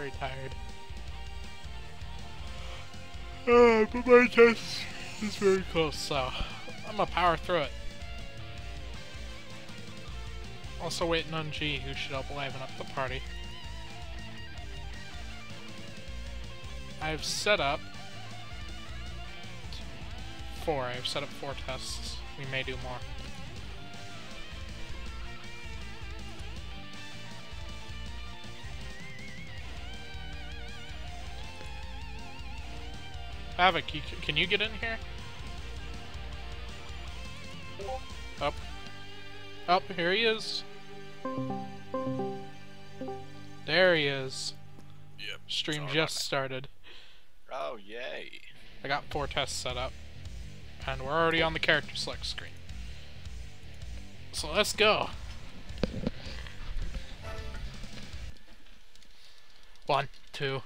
very tired. But my test is very close, so I'm gonna power through it. Also waiting on G, who should help liven up the party. I've set up 4. I've set up 4 tests. We may do more. Havoc, can you get in here? Up. Up, here he is. There he is. Yep. Stream just started. Oh, yay. I got 4 tests set up. And we're already on the character select screen. So let's go. 1, 2,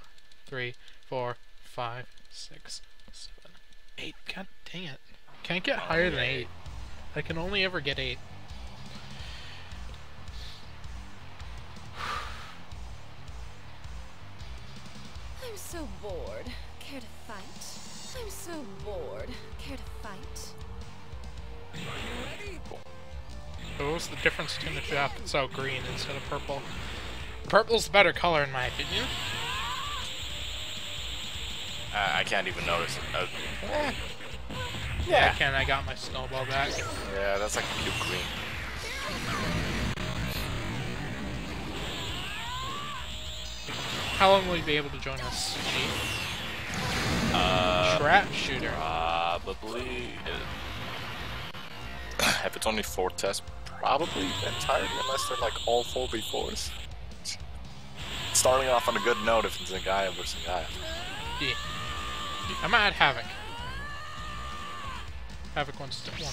3, 4, 5, 6, 7, 8. God dang it. Can't get higher than 8. I can only ever get 8. I'm so bored. Care to fight? I'm so bored. Care to fight? So what's the difference between the two outfits? Oh, green instead of purple. Purple's the better color in my opinion. I can't even notice it. Yeah, I can. I got my snowball back. Yeah, that's like a cute green. How long will you be able to join us, G? Trap shooter. Probably. If it's only 4 tests, probably entirely, unless they're like all 4v4s. Starting off on a good note if it's a guy versus a guy. Yeah. I'm gonna add Havoc. Havoc wants in here.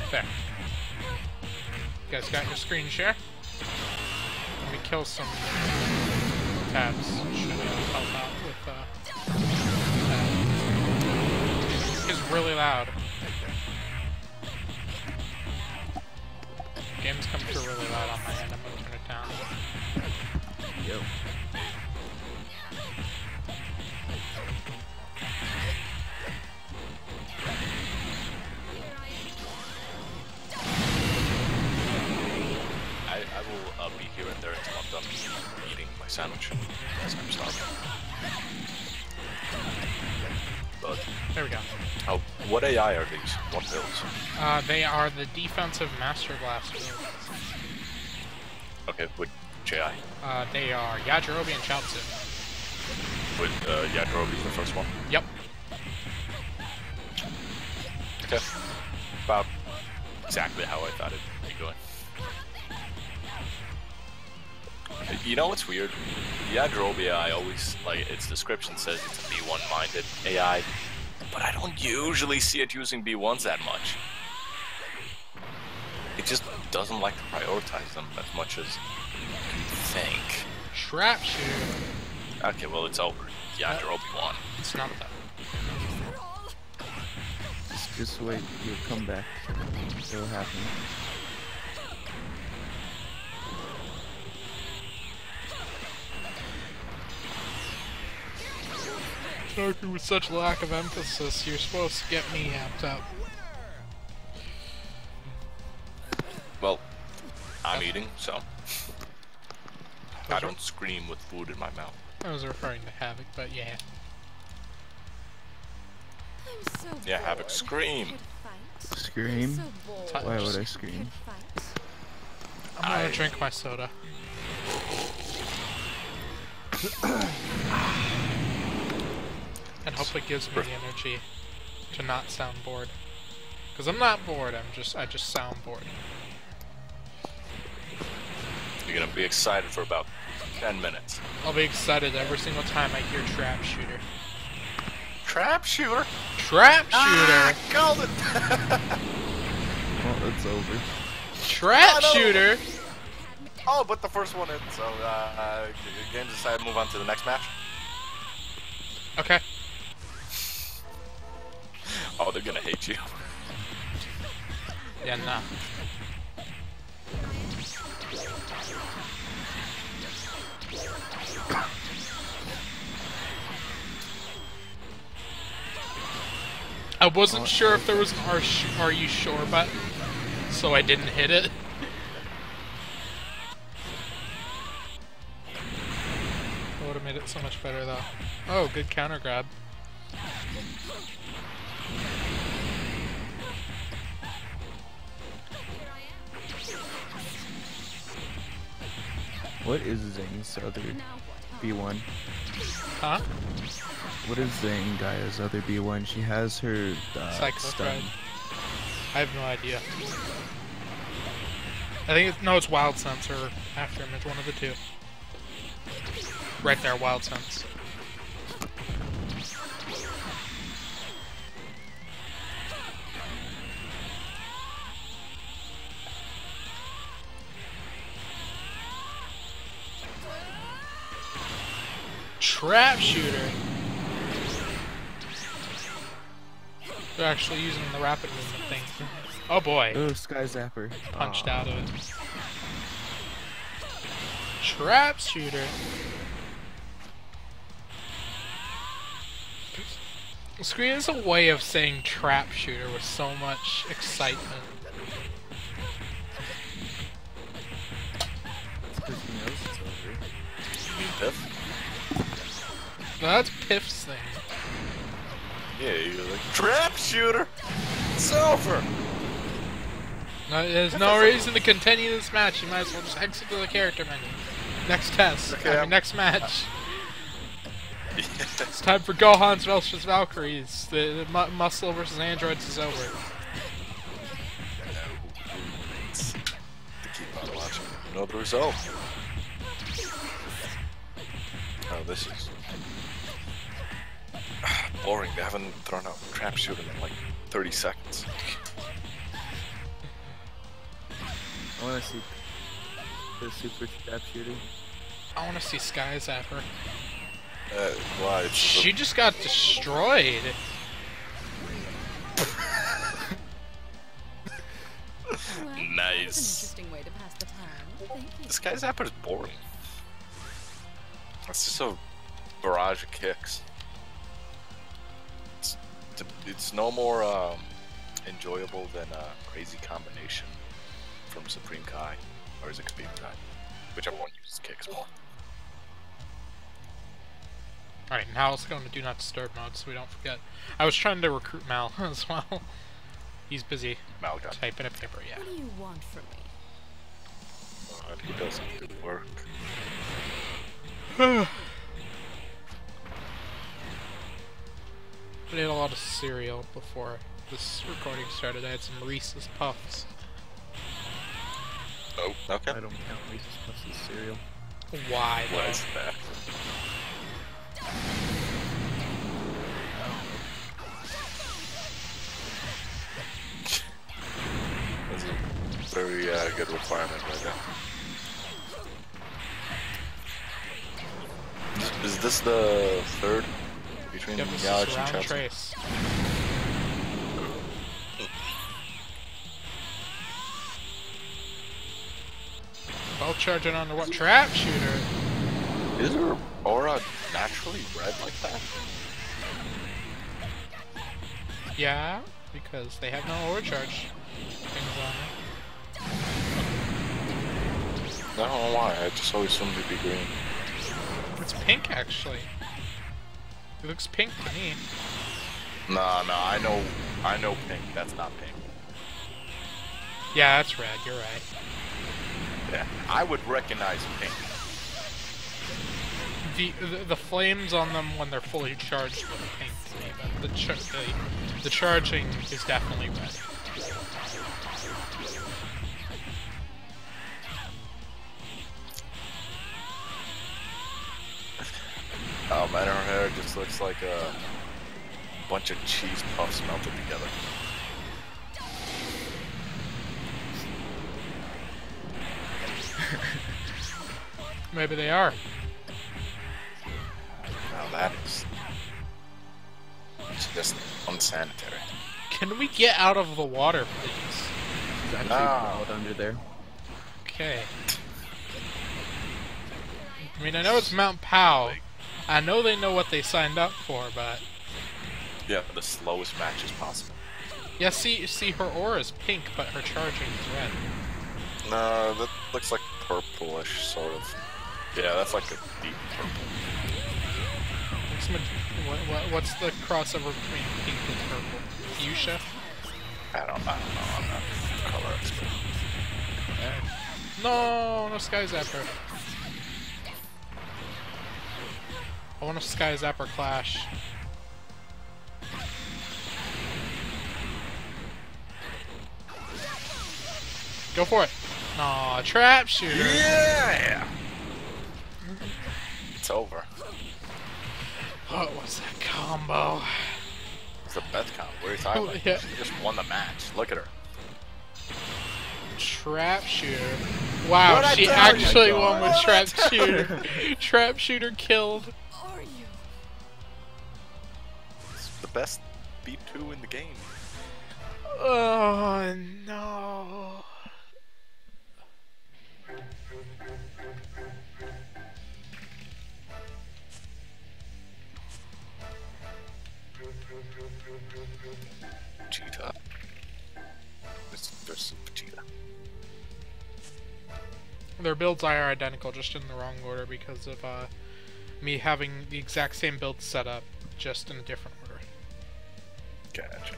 There. You guys got your screen share? Let me kill some tabs. Should help out with it's really loud. Games come through really loud on my end. I'm gonna turn it down. Yo. I will be here and there until I'm done eating my sandwich. As I'm starving. But There we go. oh, what AI are these? What builds? They are the defensive Master Blasters. Okay, with AI. They are Yajirobe and Chaozu. With Yajirobe, the first one. Yep. Okay. About exactly how I thought it'd be going. You know what's weird? Yajirobe AI always, like, its description says it's a B1-minded AI, but I don't usually see it using B1s that much. It just doesn't like to prioritize them as much as you think. Trap shooter. Okay, well, it's over. Yajirobe won. It's not that. Just wait, you'll come back. It'll happen. Talking with such lack of emphasis, you're supposed to get me amped up. Well, I'm eating, so I don't scream with food in my mouth. I was referring to Havoc, but yeah. I'm so Yeah, Havoc, bored. scream. Care to fight? Scream? So bored. Why would I Care scream? to fight? I'm gonna drink my soda. And hope it gives me the energy to not sound bored. Because I'm not bored, I just sound bored. You're gonna be excited for about 10 minutes. I'll be excited every single time I hear trap shooter. Trap shooter? Trap shooter! Ah, called it! Well, it's over. Trap shooter! Oh, but the first one in, so games decided to move on to the next match. Okay. Oh, they're gonna hate you. Yeah, nah. I wasn't sure if there was an are you sure button, so I didn't hit it. That would have made it so much better though. Oh, good counter grab. What is Zane's other B1? Huh? What is Zane Gaia's other B1? She has her Cyclo stun. Thread. I have no idea. I think it's Wild Sense or Afterimage, one of the two. Right there, Wild Sense. Trap shooter. They're actually using the rapid movement thing. Oh boy. Oh, Sky Zapper. Punched out of it. Trap shooter. Screen is a way of saying trap shooter with so much excitement. Because he knows it's over. You mean Piff? No, that's Piff's thing. Yeah, you're like, trap shooter! It's over! No, there's no reason to continue this match. You might as well just exit to the character menu. Next test. Okay, Next match. It's time for Gohan's vs Valkyries. The muscle versus androids is over. To keep on watching. Know the result. Oh, this is boring. They haven't thrown out trap shooting in like 30 seconds. I want to see the super trap shooter. I want to see Sky Zapper. Why? It's She just got destroyed. Well, that's an nice. interesting way to pass the time. Thank you. This guy's Zapper is boring. It's just a barrage of kicks. It's no more enjoyable than a crazy combination from Supreme Kai, or is it Khabib Kai? Whichever one uses kicks more. Alright, now let's go into Do Not Disturb mode so we don't forget. I was trying to recruit Mal as well. He's busy Malcolm. typing a paper, yeah. What do you want from me? He does some good work. I ate a lot of cereal before this recording started. I had some Reese's Puffs. Oh, okay. I don't count Reese's Puffs as cereal. Why, What though? is that? That's a very good requirement right there. Is this the third between Yep, this Galaxy is and Round Chelsea? Trace. Both charging onto what? Trap shooter? Is her aura naturally red like that? Yeah, because they have no overcharge things on it. I don't know why, I just always assumed it'd be green. It's pink, actually. It looks pink to me. Nah, I know pink, that's not pink. Yeah, that's red, you're right. Yeah, I would recognize pink. The flames on them when they're fully charged look pink to me, but the charging is definitely red. Oh man, her hair just looks like a bunch of cheese puffs melted together. Maybe they are. Now that is just unsanitary. Can we get out of the water, please? He's actually No. crawled under there. Okay. I mean, I know it's Mount Pow. I know they know what they signed up for, but... Yeah, the slowest matches possible. Yeah, see, her aura is pink, but her charging is red. No, that looks like purplish, sort of. Yeah, that's like a deep purple. What's the crossover between pink and purple? Fuchsia? I don't know. I'm not a color expert. No Sky Zapper. I want a Sky Zapper clash. Go for it. Aw, trap shooter. Yeah! It's over. What was that combo? It's a Beth comp. What are you talking about? Yeah. She just won the match. Look at her. Trap shooter. Wow, What'd I she tell you? actually Oh won my with God. trap shooter. Trap shooter killed. Are you? It's the best B2 in the game. Oh no. Vegeta. There's Vegeta. Their builds are identical, just in the wrong order because of me having the exact same build set up, just in a different order. Gotcha.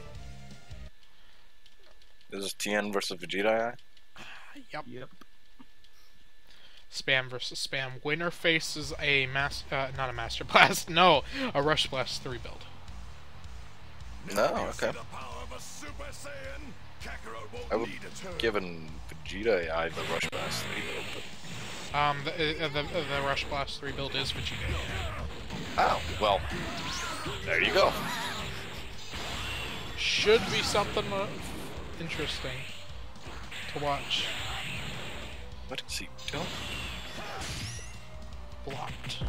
This is Tien versus Vegeta. Yep. Yep. Spam versus spam. Winner faces a not a Master Blast, no, a Rush Blast 3 build. No, okay. I would given Vegeta AI the Rush Blast 3 build, but... The Rush Blast 3 build is Vegeta. Oh, well, there you go. Should be something interesting to watch. What is he doing? Blocked.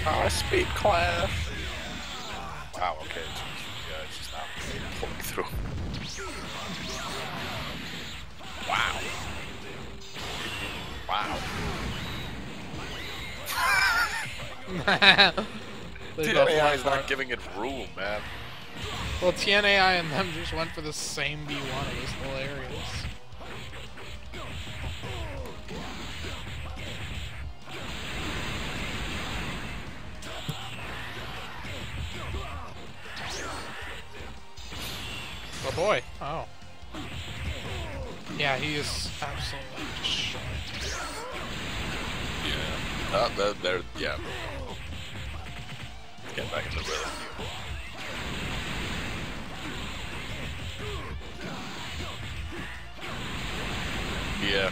Oh, speed class. Wow, okay, yeah, it's just not pulling through. Wow. Wow. They Dude, both AI went is for not it. giving it room, man. Well, TNAI and them just went for the same B1. It was hilarious. Oh boy. Oh. Yeah, he is absolutely destroyed. Yeah. There, yeah. Get back in the rhythm. Yeah.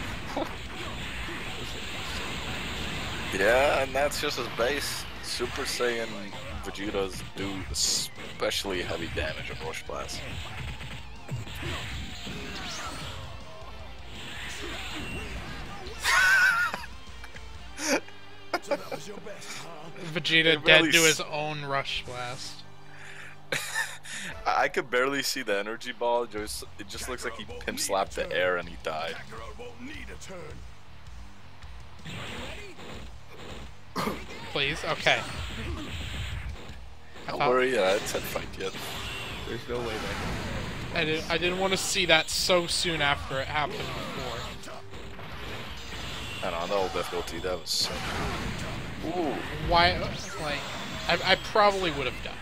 Yeah, and that's just his base. Super Saiyan Vegetas do especially heavy damage on Rush Blast. Vegeta dead to his own Rush Blast. I could barely see the energy ball. It just looks like he pimp slapped the air and he died. Please? Okay. Don't worry, it's head fight yet. There's no way back. I didn't want to see that so soon after it happened before. I don't know, difficulty, that was so... Ooh. Why, like, I probably would have died.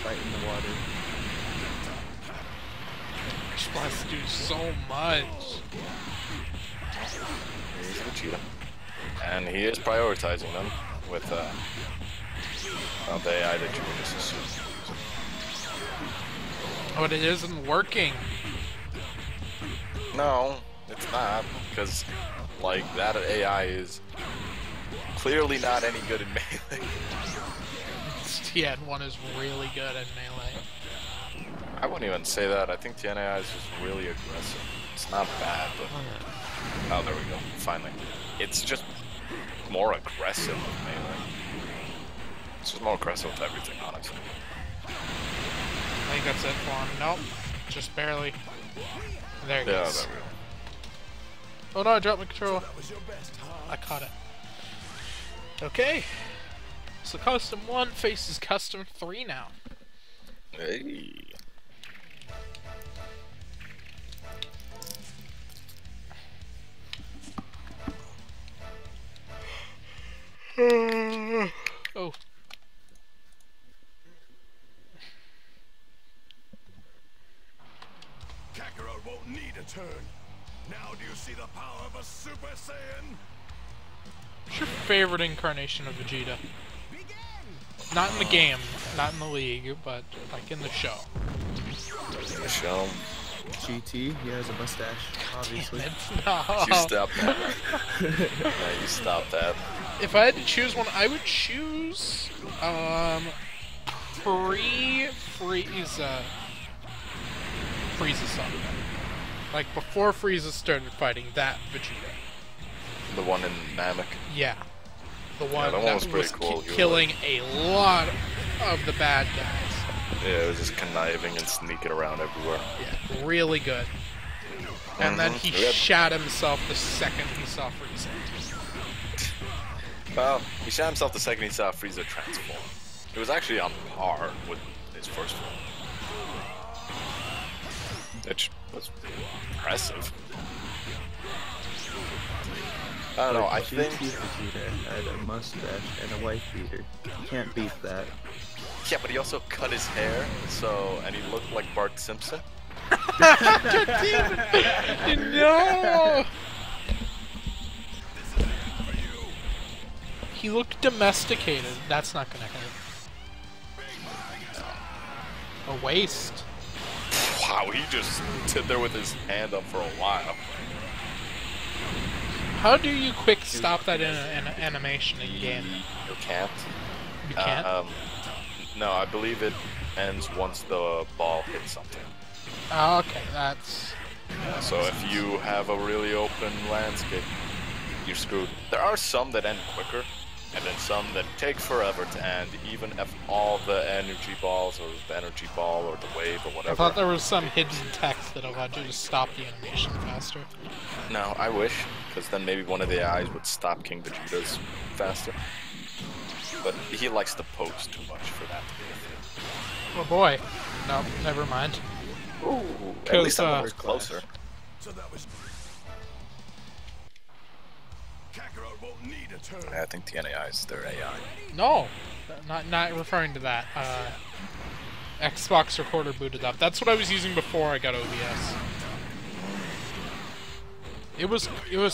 Right in the water. Rush Blast do so much. He's Vegeta. And he is prioritizing them with the AI that you were just assuming. But it isn't working. No, It's not, because, like, that AI is clearly not any good in melee. Yeah, and one is really good at melee. I wouldn't even say that. I think the AI is just really aggressive. It's not bad, but... Oh, there we go. Finally. It's just more aggressive with melee. It's just more aggressive with everything, honestly. I think that's it for him. Nope. Just barely. There he goes. There we go. Oh no, I dropped my control. I caught it. Okay. So custom 1 faces custom 3 now. Hey. Oh. Kakarot won't need a turn. Now do you see the power of a Super Saiyan? Mm-hmm. What's your favorite incarnation of Vegeta? Not in the game, not in the league, but like in the show. In the show. GT, he has a mustache, obviously. No. You stop that. Yeah, you stop that. If I had to choose one, I would choose Frieza's son. Like before Frieza started fighting that Vegeta. The one in Namek. Yeah. The one that one was pretty cool. Killing a lot of the bad guys. Yeah, it was just conniving and sneaking around everywhere. Yeah, really good. And then he shot himself the second he saw Frieza. Well, he shot himself the second he saw Frieza transform. It was actually on par with his first one. Which was impressive. I don't know, I think... Vegeta had a mustache and a wife beater. Can't beat that. Yeah, but he also cut his hair, and he looked like Bart Simpson. No! He looked domesticated. That's not gonna hurt. A waste. Wow, he just stood there with his hand up for a while. How do you quick stop that in an animation in game? You can't. You can't? No, I believe it ends once the ball hits something. Oh, okay, that's... So if you have a really open landscape, you're screwed. There are some that end quicker, and then some that take forever to end, even if all the energy balls, or the energy ball, or the wave, or whatever. I thought there was some hidden text that allowed you to stop the animation faster. No, I wish, because then maybe one of the eyes would stop King Vegeta's faster. But he likes to pose too much for that to be a thing. Oh boy. No, never mind. Ooh, at least that was closer. So that was... Kakarot won't need a turn. I think the NAI is their AI. No! Not referring to that. Xbox recorder booted up. That's what I was using before I got OBS. It was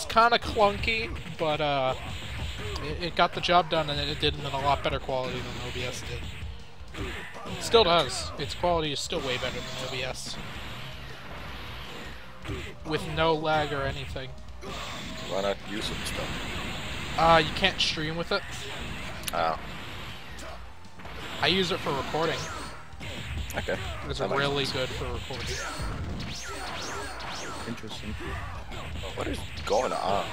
kind of clunky, but it got the job done, and it did it in a lot better quality than OBS did. It still does. Its quality is still way better than OBS. With no lag or anything. Why not use it still? You can't stream with it. Oh. I use it for recording. Okay. It's really good for recording. Interesting. What is going on?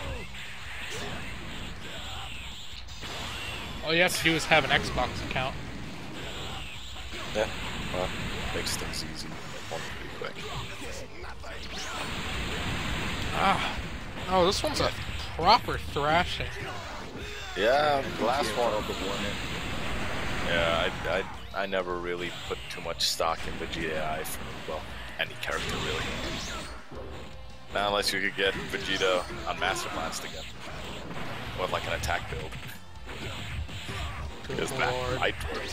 All you have to do is have an Xbox account. Yeah, well, makes things easy. One pretty quick. Ah. Oh, this one's a proper thrashing. Yeah, the last one. But won it. Yeah, I never really put too much stock in the GAI for, well, any character really. Not unless you could get Vegeta on Master Blast again. Or like an attack build. Because that might work.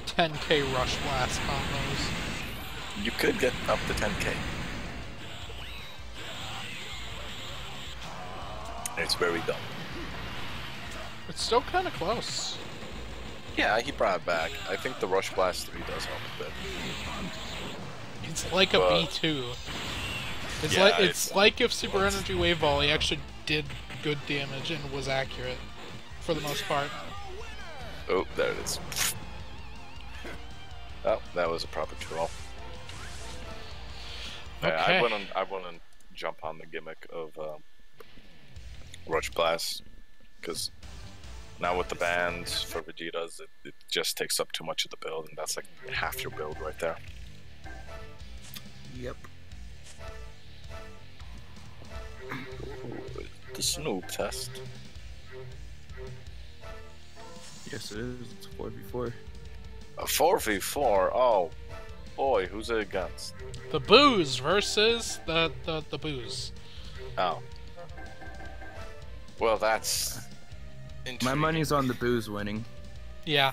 10k Rush Blast combos. You could get up to 10k. It's where we go. It's still kind of close. Yeah, he brought it back. I think the Rush Blast 3 does help a bit. It's like a B2. It's like if Super Energy Wave Volley actually did good damage and was accurate for the most part. Oh, there it is. Oh, that was a proper troll. Okay. I wouldn't jump on the gimmick of Rush Blast, because now with the bans for Vegeta's, it just takes up too much of the build, and that's like half your build right there. Yep. The Snoop test. Yes, it is. It's a 4v4. A 4v4? Oh, boy, who's it against? The Booze versus the Booze. Oh. Well, that's intriguing. My money's on the Booze winning. Yeah,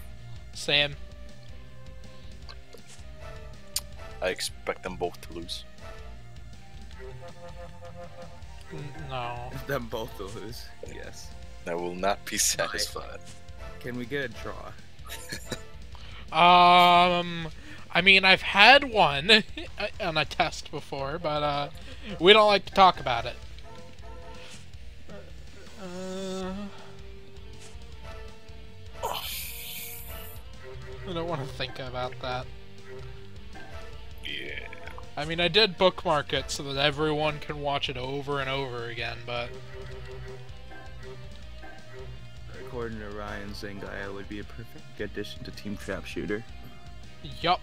same. I expect them both to lose. No. Them both to lose. Yes. I will not be satisfied. Can we get a draw? I mean, I've had one on a test before, but we don't like to talk about it. I don't want to think about that. Yeah. I mean, I did bookmark it so that everyone can watch it over and over again, but... According to Ryan, Zangaya would be a perfect addition to Team Trap Shooter. Yup.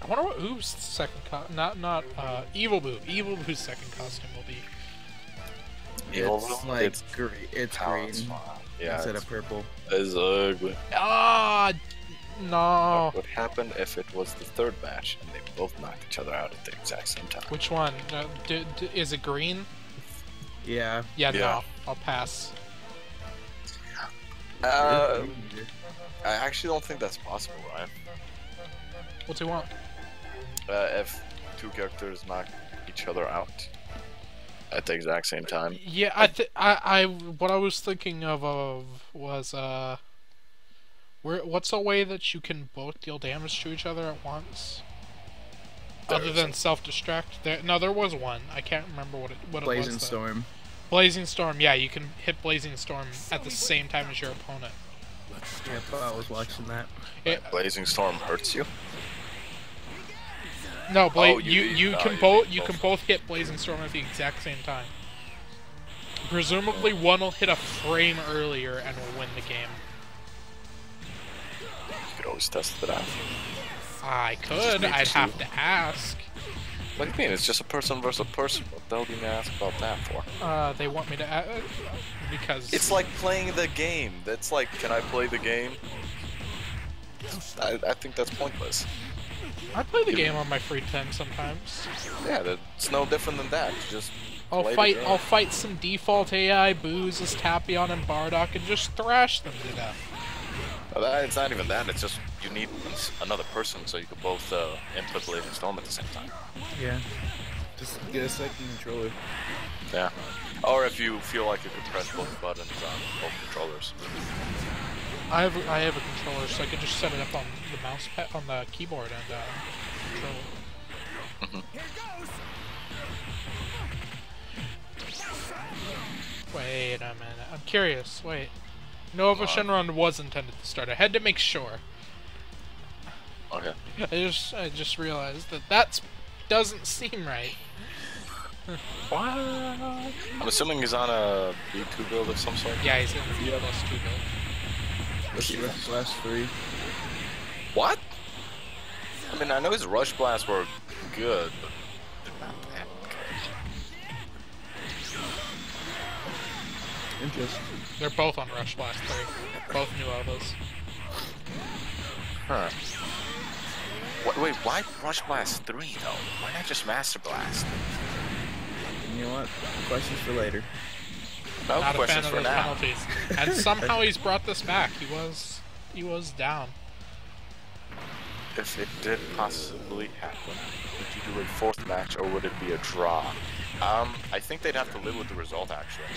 I wonder what Oo's second not Evil Boo. Evil Boo's second costume will be. It's like green. It's green Yeah, instead of purple. It's ugly. Ah, no. What would happen if it was the third match and they both knocked each other out at the exact same time? Which one? Is it green? Yeah. Yeah, Yeah. no. I'll pass. I actually don't think that's possible, Ryan. What's he want? If two characters knock each other out at the exact same time. Yeah, what I was thinking of was what's a way that you can both deal damage to each other at once? Other than self-destruct? There was one. I can't remember what it was. Blazing Storm. Blazing Storm, yeah, you can hit Blazing Storm at the same time as your opponent. Yep, I was watching that. Blazing Storm hurts you? No, Oh, you can both hit Blazing Storm at the exact same time. Presumably, one will hit a frame earlier and will win the game. You could always test it out. I could. I'd have to ask. What do you mean? It's just a person versus a person. What the hell do you ask about that for? They want me to ask because It's like playing the game. That's like, can I play the game? I think that's pointless. I play the game on my free time sometimes. Yeah, it's no different than that. You just I'll play the game. I'll fight some default AI boozes, Tapion and Bardock, and just thrash them to death. It's not even that. It's just you need another person so you can both input Blazing Storm at the same time. Yeah. Just get a second controller. Yeah. Or if you feel like you could press both buttons on both controllers. I have a controller, so I can just set it up on the mouse pad, on the keyboard, and control it. Wait a minute. I'm curious. Wait. Nova Shenron was intended to start. I had to make sure. Okay. I just realized that doesn't seem right. What? I'm assuming he's on a B2 build of some sort. Yeah, he's in the +2 build. What's the last 3? What? I mean, I know his Rush Blasts were good, but they're not that good. Interesting. They're both on Rush Blast 3. Both new elbows. Huh. Wait, why Rush Blast 3 though? Why not just Master Blast? You know what? Questions for later. No Not a fan questions of for those now. penalties. And somehow he's brought this back. He was down. If it did possibly happen, would you do a 4th match or would it be a draw? I think they'd have to live with the result actually,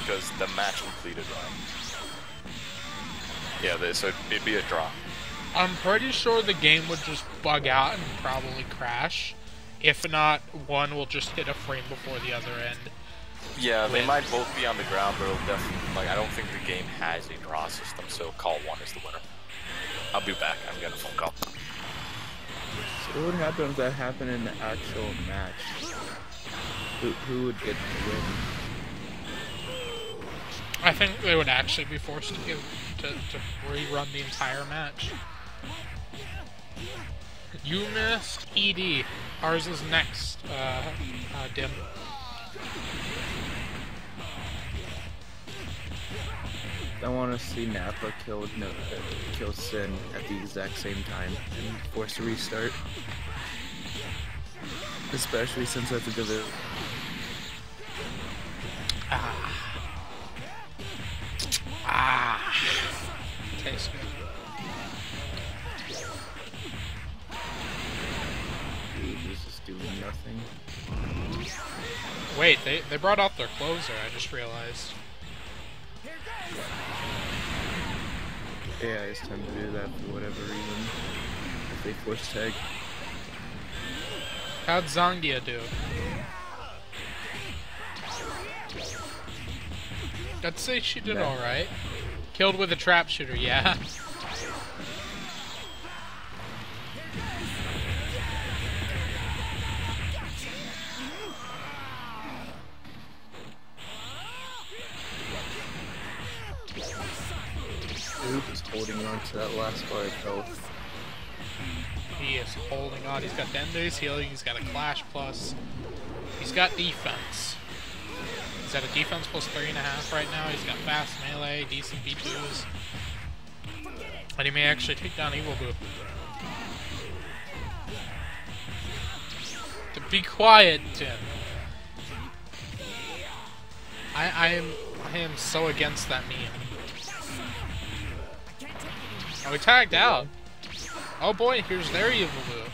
because the match completed right. Yeah, so it'd be a draw. I'm pretty sure the game would just bug out and probably crash. If not, one will just hit a frame before the other end. Yeah, they might both be on the ground, but it'll definitely, like, I don't think the game has a draw system, so call one is the winner. I'll be back. I'm getting a phone call. So what would happen if that happened in the actual match? Who would get the win? I think they would actually be forced to rerun the entire match. You missed ED. Ours is next. Dim. I want to see Nappa kill Sin at the exact same time and force a restart. Especially since that's a division. Tastes good. Dude, this is doing nothing. Wait, they brought out their closer, I just realized. Yeah, it's time to do that for whatever reason. If they force tag. How'd Zangia do? I'd say she did alright. Killed with a trap shooter, yeah. Dude is holding on to that last bar of health. He is holding on. He's got Dende's healing. He's got a Clash plus. He's got defense. He's at a defense plus 3.5 right now. He's got fast melee, decent B2s. And he may actually take down Evil Boo. To be quiet, Tim. I am so against that meme. Oh, he tagged out. Oh boy, here's their Evil Boo.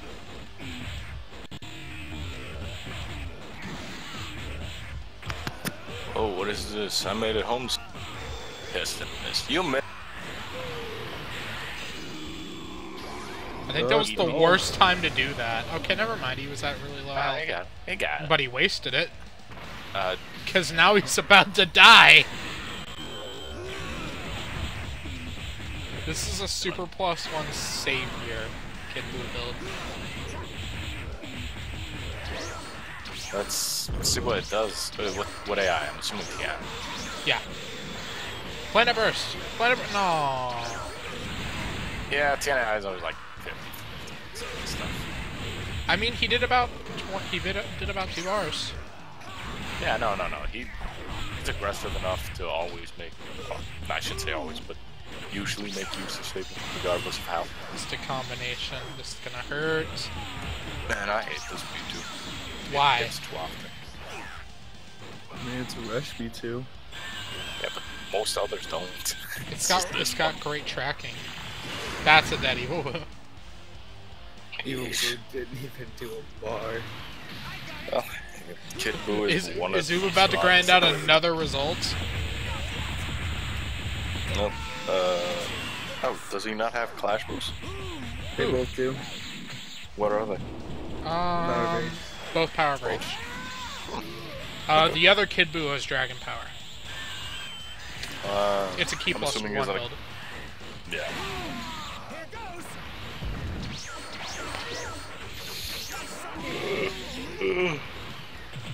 Oh, what is this? I made it home. Yes, you made. I think that was the worst time to do that. Okay, never mind. He was at really low health. He got it. But he wasted it. Because now he's about to die. This is a super plus one savior Kid Buu build. Let's see what it does. What AI? I'm assuming TN. Yeah. Planet Burst. Planet Burst. No. Yeah, TN AI is always like 50 stuff. I mean, he did about 20, he did about 2 bars. Yeah, no. He's aggressive enough to always make. Well, I shouldn't say always, but usually make use of Sable, regardless of how. Just a combination. This is gonna hurt. Man, I hate this B2. Why? It's too often. I mean, it's a rush B2. Yeah, but most others don't. It's got great tracking. That's a dead Evil Boo. Evil Boo didn't even do a bar. Well, Kid Buu is one of Is Ubu about to grind out another result? Nope. Oh, does he not have Clash moves? They both do. What are they? Power Rage. Both Power Rage. The other Kid Buu has Dragon Power. It's a key plus one build. Yeah.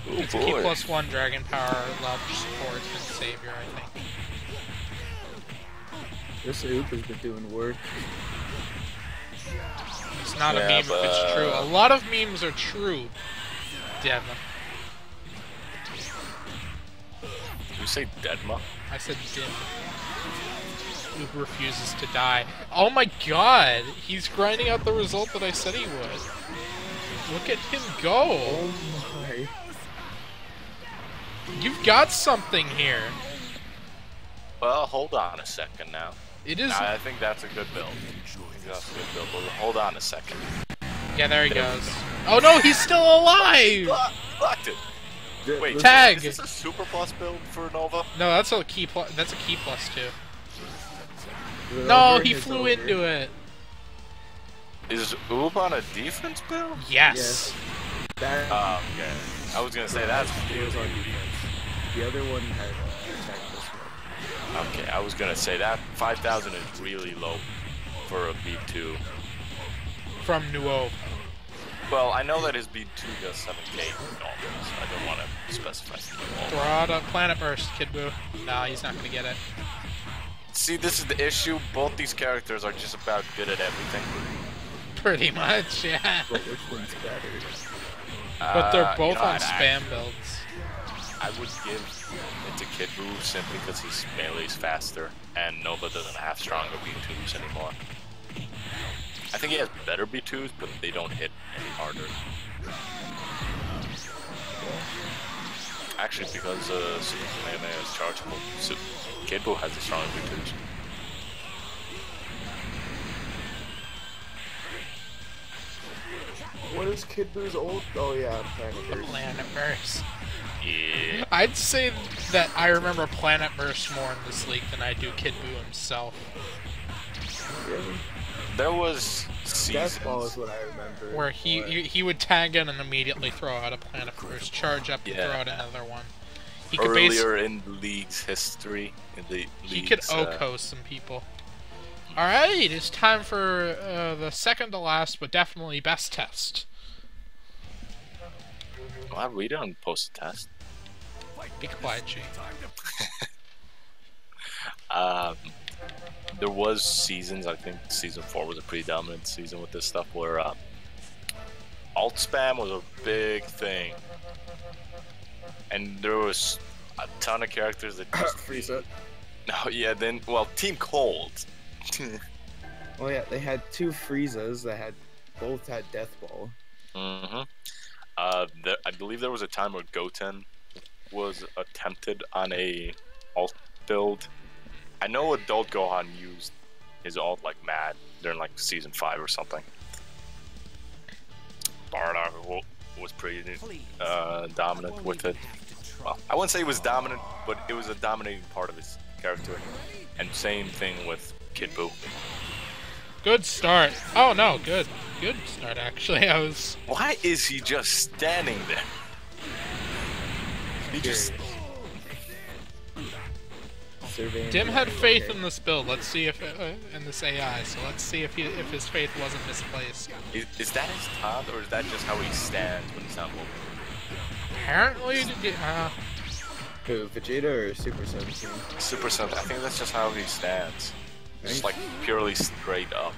It's a key plus one Dragon Power, love, support, and savior, I think. This Oop has been doing work. It's not a meme if it's true. A lot of memes are true, Dev. Did you say Deadma? I said Dim. Oop refuses to die. Oh my god! He's grinding out the result that I said he would. Look at him go! Oh my. You've got something here. Well, hold on a second now. It is. I think that's a good build. That's a good build. But hold on a second. Yeah, there he goes. Oh no, he's still alive! Blocked it. Wait, Tag! Is this a super plus build for Nova? No, that's a key plus. That's a key plus too. No, he flew into it. Is Oob on a defense build? Yes. That Oh, okay. I was gonna say that's it was on defense. The other one had attack this one. okay. I was gonna say that 5,000 is really low for a B2. From Nuo. Well, I know that his B2 does 7k normally, so I don't want to specify. Throw out a Planet Burst, Kid Buu. Nah, he's not gonna get it. See, this is the issue. Both these characters are just about good at everything. Pretty much, yeah. But which one's better? But they're both you know, on spam builds. I would give it to Kid Buu simply because his melee's faster, and Nova doesn't have stronger B2s anymore. I think he has better B2s, but they don't hit any harder. Actually, because Super Kamehameha is chargeable, so Kid Buu has the stronger B2s. What is Kid Buu's ult? Oh yeah, Planet Burst. Planet Burst. Yeah. I'd say that I remember Planet Burst more in this league than I do Kid Buu himself. Really? There was seasons. Deathball is what I remember. Where he would tag in and immediately throw out a Planet Burst, charge up and throw out another one. He could earlier in the league's history, he could OHKO some people. Alright, it's time for the second to last, but definitely best test. Well, we don't post a test. Be quiet, G. There was seasons, I think season 4 was a pretty dominant season with this stuff, where alt spam was a big thing. And there was a ton of characters that just... Frieza. No, yeah, then, well, Team Cold. Well, yeah, they had two Friezas that both had Deathball. Mm-hmm. I believe there was a time where Goten was attempted on a alt build. I know Adult Gohan used his alt like mad during like season 5 or something. Bardock was pretty dominant with it. Well, I wouldn't say he was dominant, but it was a dominating part of his character. And same thing with Kid Buu. Good start. Oh no, good start actually. I was. Why is he just standing there? He just. Dim had faith in this build. Let's see if in this AI. So let's see if his faith wasn't misplaced. Is that his taunt, or is that just how he stands when he's not moving? Apparently, Who, Vegeta or Super 17? Super 17. I think that's just how he stands. Just like purely straight up.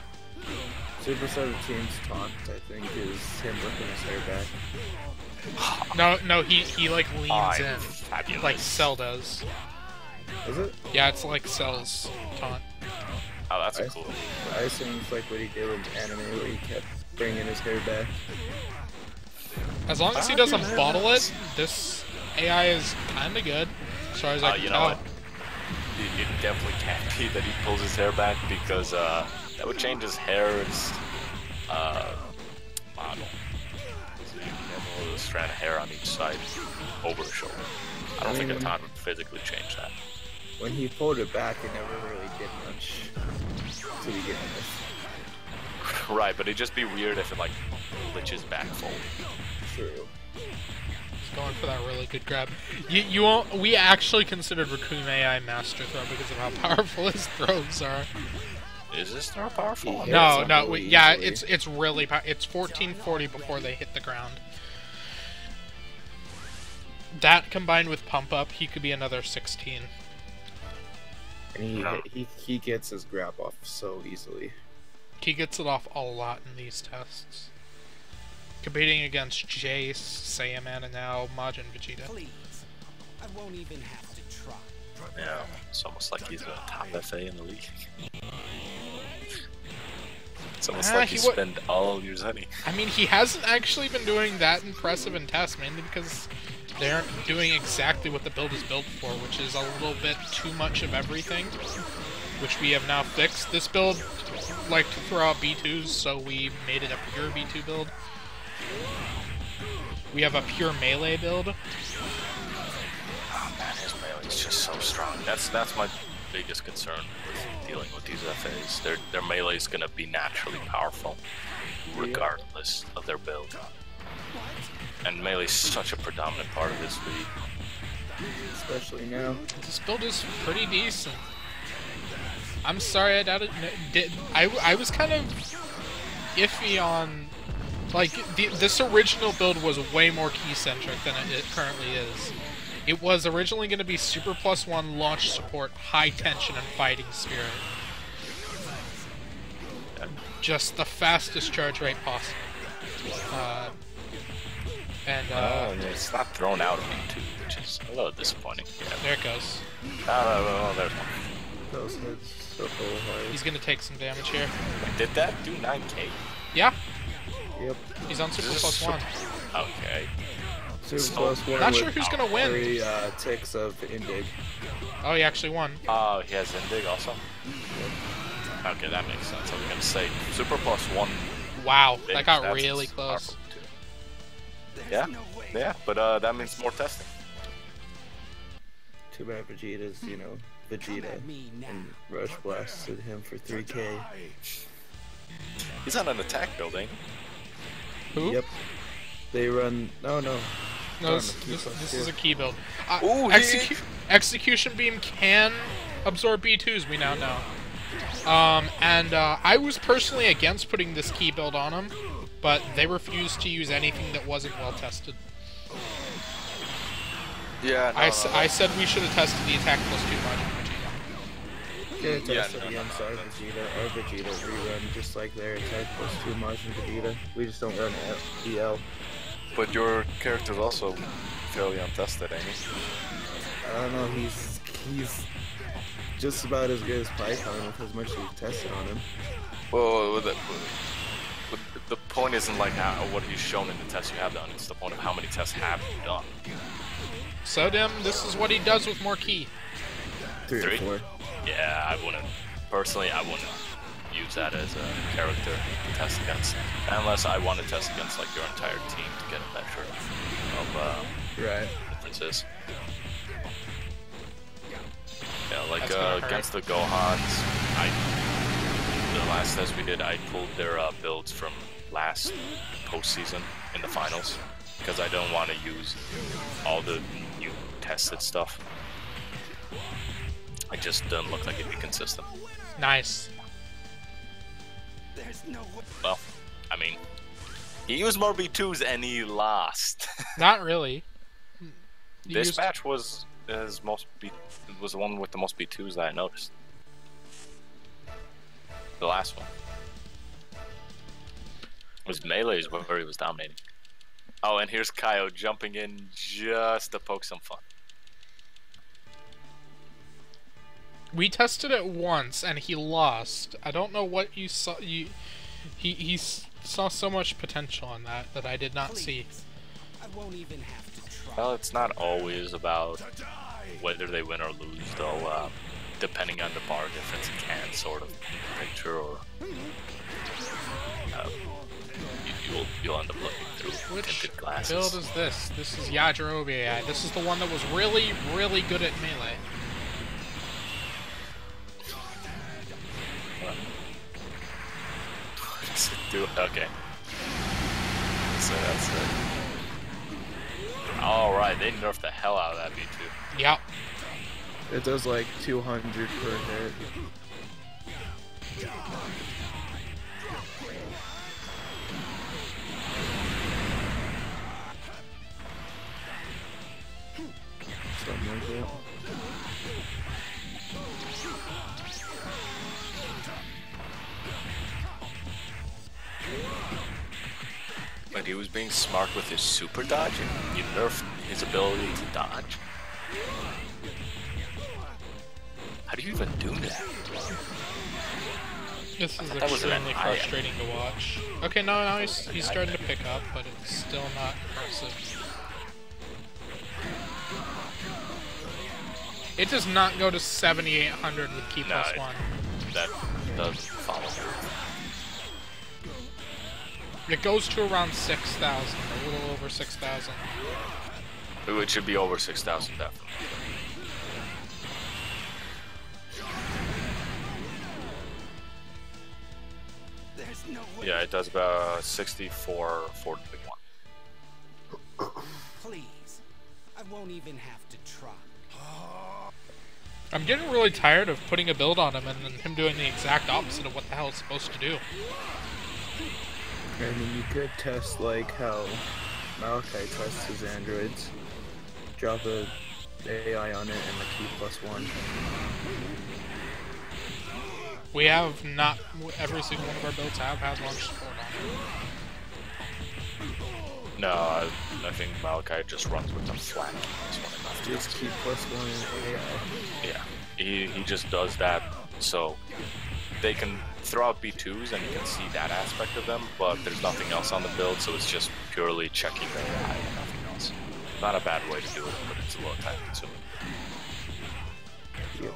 Super 17's taunt, I think, is him whipping his hair back. No, he like leans in, fabulous. like Cell does. Is it? Yeah, it's like Cell's taunt. Oh, that's a cool. I assume it's like what he did in anime, where he kept bringing his hair back. As long as he doesn't bottle it, this AI is kinda good. As far as I can you tell. know what? It definitely can't be that he pulls his hair back, because that would change his hair's model. So you normally a strand of hair on each side over the shoulder. I don't think a taunt would physically change that. When he pulled it back, it never really did much to begin with. Right, but it'd just be weird if it like glitches back fold. True. He's going for that really good grab. You won't. We actually considered Raccoon AI Master Throw because of how powerful his throws are. Is this throw powerful? No, yeah, it's really it's 1440 before they hit the ground. That combined with pump up, he could be another 16. And he gets his grab off so easily. He gets it off a lot in these tests. Competing against Jace, Saiyaman, and now Majin Vegeta. Please, I won't even have to try. Yeah, it's almost like he's a top FA in the league. It's almost like he spent all your money. I mean, he hasn't actually been doing that impressive in tests, mainly because they aren't doing exactly what the build is built for, which is a little bit too much of everything, which we have now fixed. This build liked to throw out B2s, so we made it a pure B2 build. We have a pure melee build. Oh man, his melee is just so strong. That's my biggest concern with dealing with these FAs. Their melee is gonna be naturally powerful. regardless of their build. And melee is such a predominant part of this league. Especially now. This build is pretty decent. I'm sorry I doubted. I was kind of iffy on, like, this original build was way more key-centric than it currently is. It was originally going to be Super +1 launch support, high tension, and fighting spirit. Just the fastest charge rate possible. It's not thrown out of me too, which is a little disappointing. Yeah. There it goes. Oh, there's one. Those hits so high. He's going to take some damage here. Wait, did that do 9k? Yeah. Yep. He's on Super +1. Okay. Super +1. Not sure who's going to win. 3 ticks of Indig. Oh, he actually won. Oh, he has Indig also? Okay, that makes sense. I was gonna say Super +1. Wow, that got really close. Yeah, but that means more testing. Too bad Vegeta's, Vegeta and Rush blasted him for 3k. He's on an attack building. Who? Yep. They run. No, this is a key build. Ooh, Execution Beam can absorb B2s, we now know. I was personally against putting this key build on him, but they refused to use anything that wasn't well tested. Yeah, I said we should have tested the attack +2 module Vegeta. Yeah, tested against our Vegeta. Our Vegeta rerun just like their attack +2 Majin Vegeta. We just don't run EL. But your character's also fairly untested, ain't he? I don't know, he's just about as good as Python with as much as we've tested on him. Well, the point isn't like what he's shown in the tests you have done, it's the point of how many tests have you done. So, Dim, this is what he does with more key. 3 or 4. Yeah, I wouldn't use that as a character to test against. Unless I want to test against like your entire team to get a measure of differences. Yeah, like against the Gohans, the last test we did, I pulled their builds from last postseason in the finals because I don't want to use all the new tested stuff. It just doesn't look like it'd be consistent. Nice. Well, I mean, he used more B2s and he lost. Not really. This match was the one with the most B2s that I noticed. The last one was Melee's where he was dominating. Oh, and here's Kaio jumping in just to poke some fun. We tested it once and he lost. I don't know what you saw. He saw so much potential in that I did not see. I won't even have to try. Well, it's not always about whether they win or lose, though. Depending on the bar difference, it can sort of picture, or you'll end up looking through tinted glasses. Which build is this? This is Yajirobe. This is the one that was really, really good at melee. Okay. So that's it. Alright, they nerfed the hell out of that B2. Yep. It does like 200 per hit. Something like that. But he was being smart with his super dodging. You nerfed his ability to dodge. How do you even do that? This is extremely frustrating to watch. Okay, now he's starting to pick up, but it's still not impressive. It does not go to 7,800 with key +1. That doesn't follow. It goes to around 6,000, a little over 6,000. It should be over 6,000 definitely. There's no way. Yeah, it does about 64 for the big one. Please. I won't even have to try. I'm getting really tired of putting a build on him and then him doing the exact opposite of what the hell it's supposed to do. I mean, you could test like how Malachi tests his androids. Drop a AI on it and like T+1. We have not every single one of our builds has launch support on it. No, I think Malachi just runs with them flat. Just T+1 and AI. Yeah, he just does that so they can throw out B2s and you can see that aspect of them, but there's nothing else on the build, so it's just purely checking the AI and nothing else. Not a bad way to do it, but it's a little time consuming. Yep.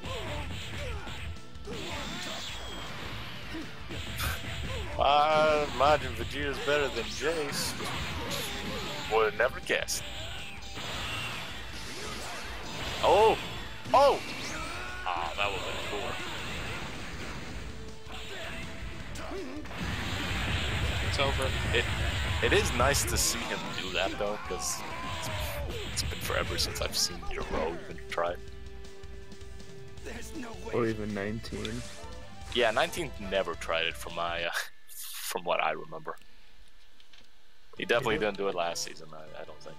Imagine Vegeta's better than Jace. Would have never guessed. Oh! Oh! Ah, that would have been cool. It's over. It is nice to see him do that though, because it's been forever since I've seen your row even try it. There's no way. Or even 19. Yeah, 19 never tried it from my from what I remember. He definitely didn't do it last season, I don't think.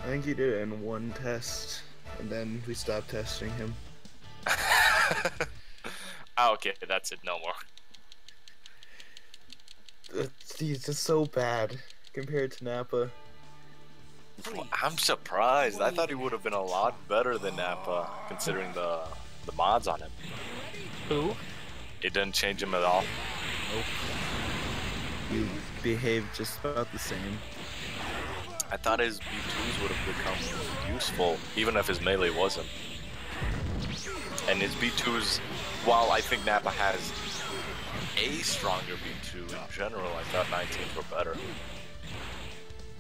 I think he did it in one test, and then we stopped testing him. Ah, okay, that's it, no more. He's just so bad compared to Nappa. I'm surprised. I thought he would have been a lot better than Nappa, considering the mods on him. Who? It didn't change him at all. Nope. You behaved just about the same. I thought his B2s would have become useful, even if his melee wasn't. And his B2s, while I think Nappa has a stronger B2 in general, I thought 19s were better.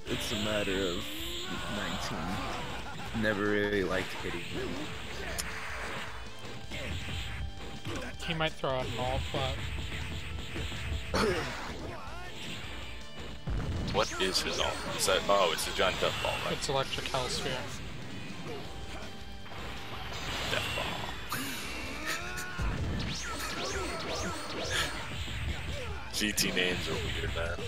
It's a matter of 19. Never really liked hitting him. He might throw out an ult, but What is his ult? Is that, oh, it's a giant death ball, right? it's electric hellsphere. Death ball. GT names are weird, man.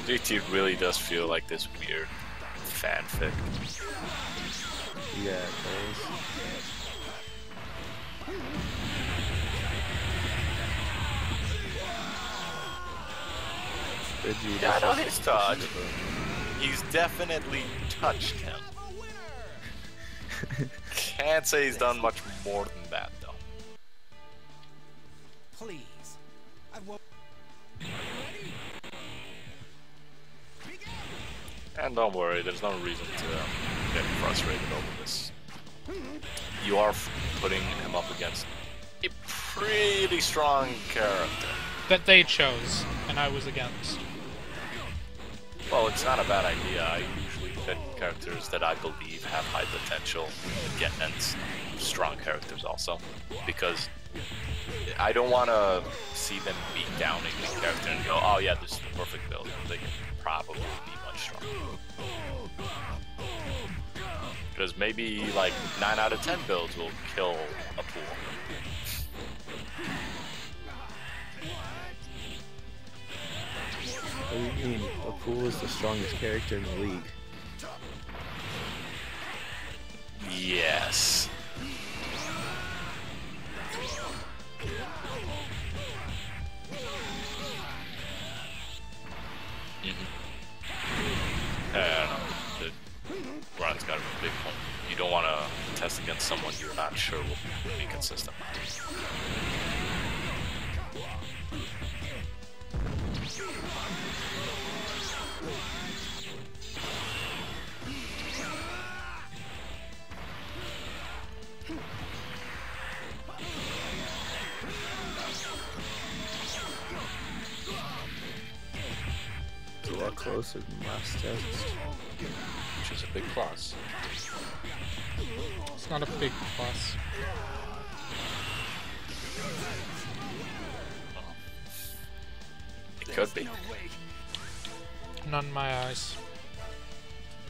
GT really does feel like this weird fanfic. Yeah, it does. Yeah, I know his touch. He's definitely touched him. Can't say he's done much more than that, though. Please. I won't. And don't worry, there's no reason to get frustrated over this. You are putting him up against a pretty strong character. That they chose, and I was against. Well, it's not a bad idea. I usually pick characters that I believe have high potential and strong characters also, because I don't want to see them beat down a weak character and go, oh yeah, this is the perfect build. They can probably be much stronger. Because maybe like 9 out of 10 builds will kill a pool. What do you mean? Apool is the strongest character in the league. Yes. I don't know. Ron's got a big point. You don't want to test against someone you're not sure will be consistent. It's a lot closer than last test. Which is a big plus. It's not a big plus. Could be. None in my eyes.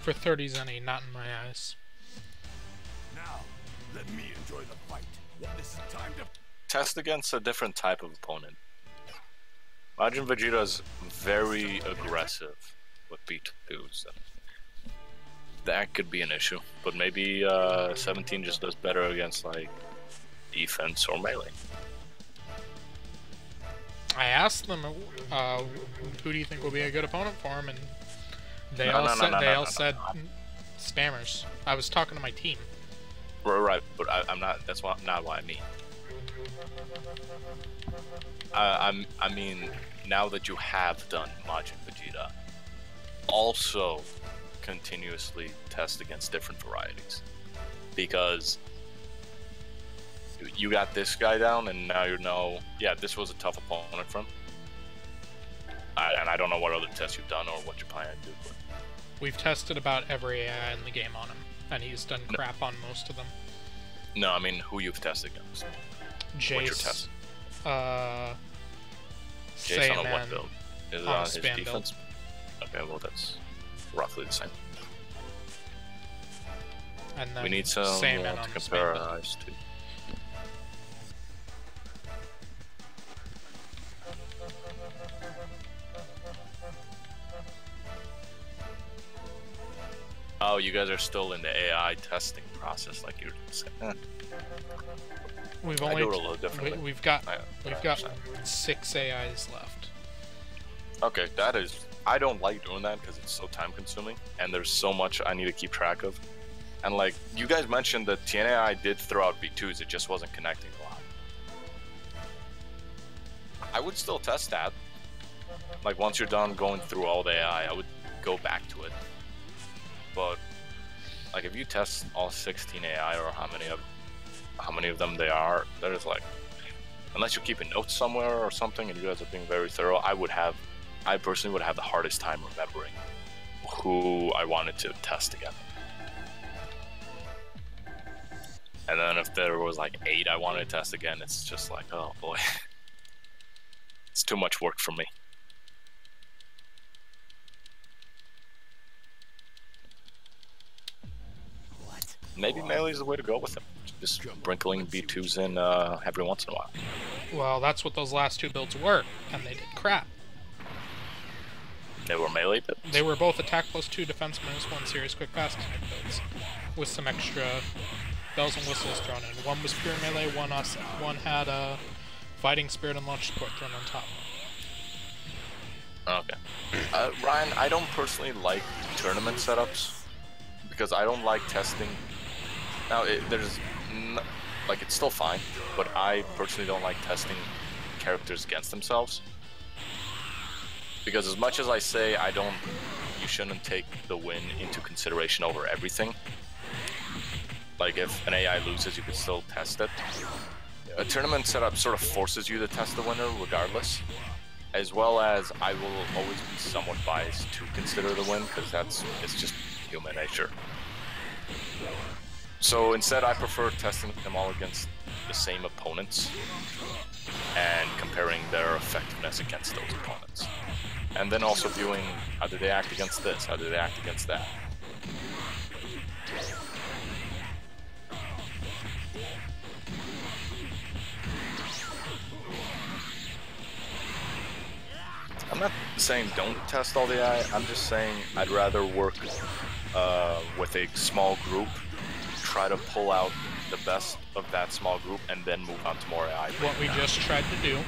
For 30 zenny, not in my eyes. Now, let me enjoy the fight. This is time to Test against a different type of opponent. Imagine Vegeta's very aggressive with B2s. That could be an issue, but maybe 17 just does better against like defense or melee. I asked them, who do you think will be a good opponent for him, and they all said spammers. I was talking to my team. Right, but I'm not. That's not what I mean. I mean, now that you have done Majin Vegeta, also continuously test against different varieties, because you got this guy down, and now you know, yeah, this was a tough opponent for him. And I don't know what other tests you've done or what you're planning to do. But We've tested about every AI in the game on him, and he's done crap on most of them. no, I mean who you've tested against. What's your Jace, test? Jace on a what Saiyaman, build? Is it on a on his spam defense? Okay, well that's roughly the same. and then We need some Saiyaman to on the compare spam our build. eyes to. Oh, you guys are still in the AI testing process, like you were saying. We've I only do it a little differently. we've got I 6 AIs left. Okay, that is. I don't like doing that because it's so time consuming, and there's so much I need to keep track of. And like you guys mentioned, that TNAI did throw out V2s, it just wasn't connecting a lot. I would still test that. Like once you're done going through all the AI, I would go back to it. But like if you test all 16 AI or how many of them they are, there's like, unless you're keeping notes somewhere or something and you guys are being very thorough, I personally would have the hardest time remembering who I wanted to test again. And then if there was like 8 I wanted to test again, it's just like, oh boy. It's too much work for me. Maybe melee is the way to go with them. Just sprinkling B2s in every once in a while. Well, that's what those last 2 builds were, and they did crap. They were melee builds. They were both attack +2, defense -1, serious quick fast type builds, with some extra bells and whistles thrown in. One was pure melee, one had a fighting spirit and launch support thrown on top. Okay. Ryan, I don't personally like tournament setups because I don't like testing. Now, like it's still fine, but I personally don't like testing characters against themselves. Because as much as I say you shouldn't take the win into consideration over everything. Like if an AI loses, you can still test it. A tournament setup sort of forces you to test the winner regardless. As well as I will always be somewhat biased to consider the win because it's just human nature. So instead I prefer testing them all against the same opponents and comparing their effectiveness against those opponents. And then also viewing how do they act against this, how do they act against that. I'm not saying don't test all the AI, I'm just saying I'd rather work with a small group, try to pull out the best of that small group, and then move on to more AI. What we just tried to do.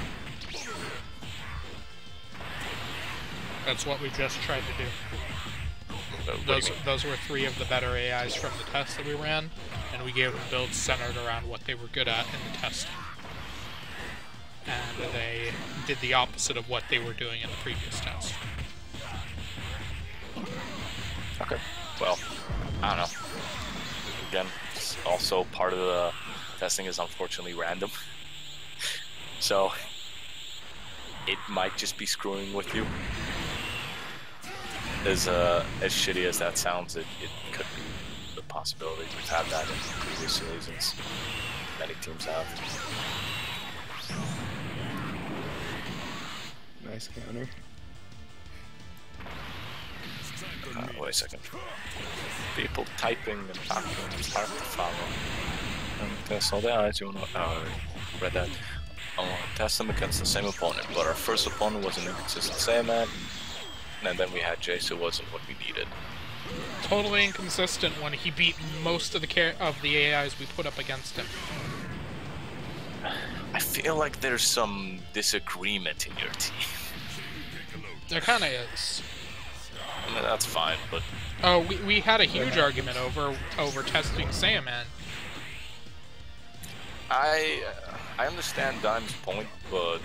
That's what we just tried to do. Those were 3 of the better AIs from the test that we ran, and we gave them builds centered around what they were good at in the testing. And they did the opposite of what they were doing in the previous test. Okay, well, I don't know. Again, also part of the testing is unfortunately random. So, it might just be screwing with you. As shitty as that sounds, it could be the possibility. We've had that in previous seasons. Many teams have. Nice counter. Wait a second. People typing and talking, it's hard to follow. Test all the eyes, you wanna read that. I want to test them against the same opponent, but our first opponent was an inconsistent Saiyaman, and then we had Jace, who wasn't what we needed. Totally inconsistent when he beat most of the AIs we put up against him. I feel like there's some disagreement in your team. There kind of is. I mean, that's fine, but... Oh, we had a huge argument over testing Saiyaman. I understand Dime's point, but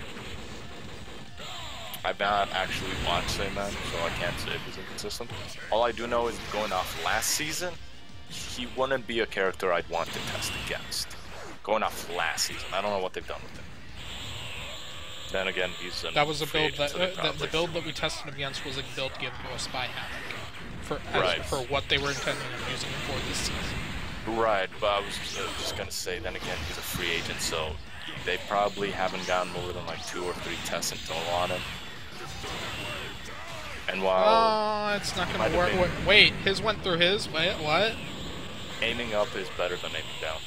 I've not actually watched Saiyaman, so I can't say if he's inconsistent. All I do know is going off last season, he wouldn't be a character I'd want to test against. Going off last season, I don't know what they've done with him. Then again, he's that was a build that the build that we tested him against was a build given to us by Havoc for what they were intending on using him for this season. Right, but I was just gonna say, then again, he's a free agent, so they probably haven't gotten more than like 2 or 3 tests in total on him. And while it's not gonna work. Wait, his went through his. Wait, what? Aiming up is better than aiming down.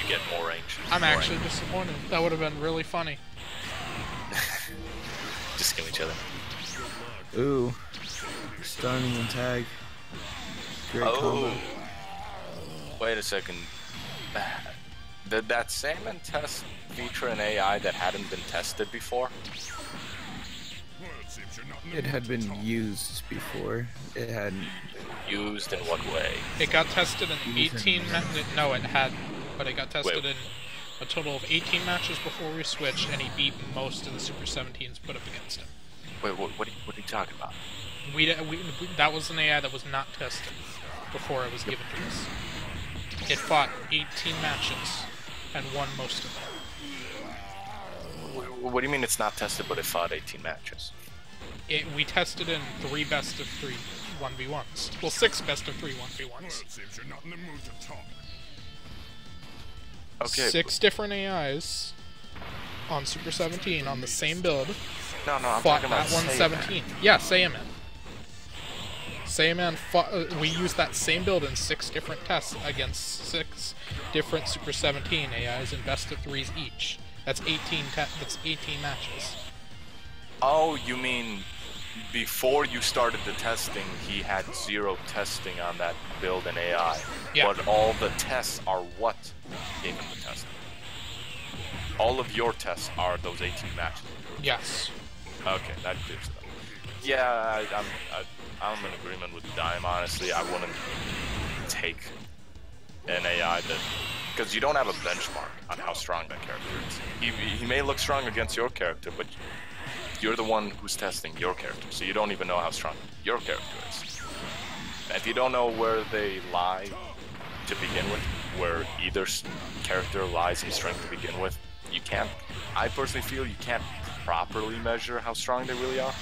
You get more range. I'm actually disappointed. That would have been really funny. Just kill each other. Ooh. Stunning and tag. Great combo. Wait a second. Did that Saiyaman test feature an AI that hadn't been tested before? It had been used before. It hadn't. Used in what way? It got tested in 18 no, it hadn't. But it got tested in a total of 18 matches before we switched, and he beat most of the Super 17s put up against him. Wait, what are you talking about? That was an AI that was not tested before it was given to us. It fought 18 matches and won most of them. What do you mean it's not tested, but it fought 18 matches? We tested in 3 best of 3 1v1s. Well, 6 best of 3 1v1s. Okay. 6 different AIs on Super 17 on the same build. No, I'm fought talking about that 117. Yeah, Saiyaman. Saiyaman fought. We used that same build in 6 different tests against 6 different Super 17 AIs in best of 3s each. That's 18. That's 18 matches. Oh, you mean before you started the testing, he had 0 testing on that build and AI. Yeah. But all the tests are what gave him the testing. All of your tests are those 18 matches. Yes. Okay, that clears it up. Yeah, I'm in agreement with Dime, honestly. I wouldn't take an AI that... Because you don't have a benchmark on how strong that character is. He may look strong against your character, but you're the one who's testing your character, so you don't even know how strong your character is. And if you don't know where they lie to begin with, where either character lies in strength to begin with, you can't... I personally feel you can't properly measure how strong they really are.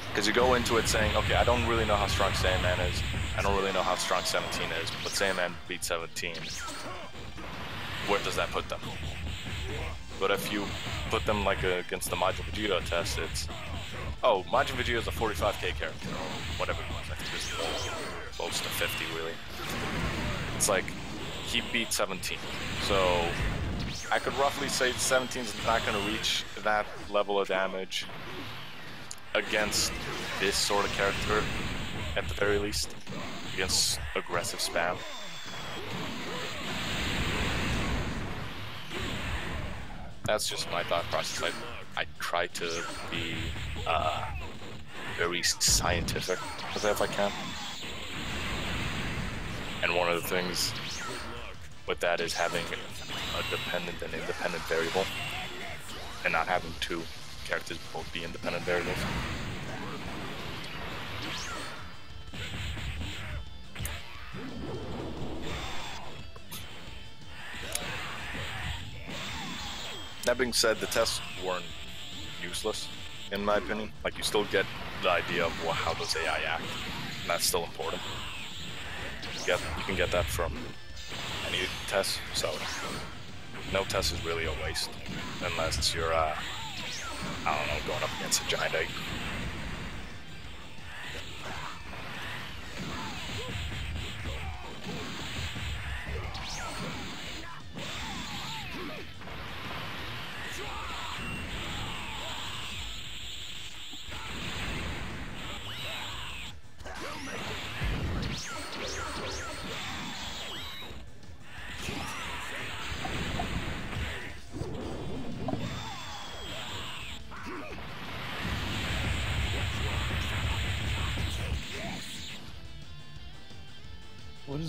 Because you go into it saying, okay, I don't really know how strong Saiyaman is, I don't really know how strong 17 is, but Saiyaman beat 17. Where does that put them? But if you put them like against the Majin Vegeta test, it's... Oh, Majin Vegeta is a 45k character, or whatever it was. I think it's close to 50, really. It's like, he beat 17. So, I could roughly say 17's not going to reach that level of damage against this sort of character, at the very least. Against aggressive spam. That's just my thought process. I try to be very scientific if I can. And one of the things with that is having a dependent and independent variable, and not having 2 characters both be independent variables. That being said, the tests weren't useless, in my opinion. Like, you still get the idea of how those AI act, and that's still important. You can get that from any test, so no test is really a waste, unless you're, I don't know, going up against a giant egg.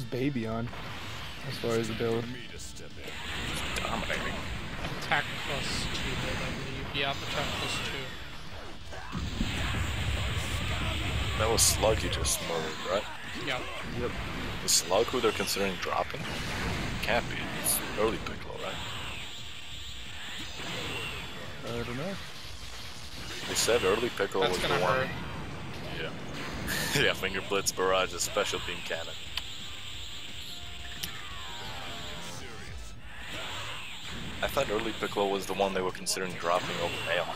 baby on, as far as the build. Dominating. Attack plus 2 build, I believe. Yeah, attack plus 2. That was Slug you just murdered, right? Yeah. Yep. Is Slug who they're considering dropping? Can't be. It's early Piccolo, right? I don't know. They said early Piccolo That's was the gonna one. hurt. Yeah. Yeah, Finger Blitz Barrage is special beam cannon. I thought early Piccolo was the one they were considering dropping over Nail.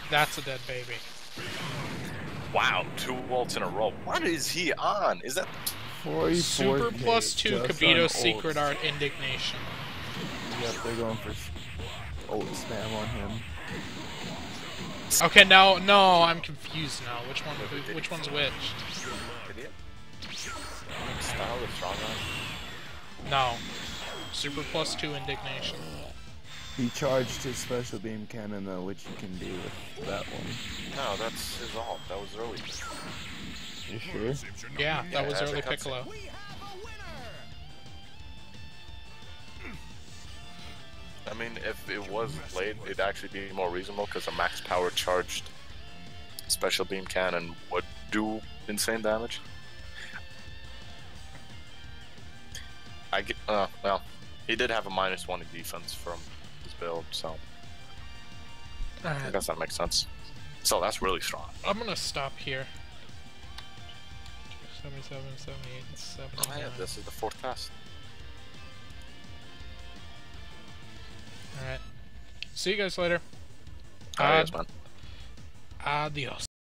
That's a dead baby. Wow, 2 ults in a row. What is he on? Is that... 44 Super plus 2 just on Kabito's Secret ults. Art Indignation. Yep, they're going for ult spam on him. Okay, now, no, I'm confused now. Which one's which? Idiot? Style is strong on? No. Super plus 2 Indignation. He charged his special beam cannon though, which you can do with that one. No, that's his ult. That was early. You sure? Yeah, that was that's early a cutscene. Piccolo. I mean, if it was late, it'd actually be more reasonable because a max power charged special beam cannon would do insane damage. I get, well, he did have a -1 in defense from his build, so I Alright, guess that makes sense. So that's really strong. I'm gonna stop here. 77, 78, and 79. Oh yeah, this is the 4th test. Alright. See you guys later. Alright, man. Adios.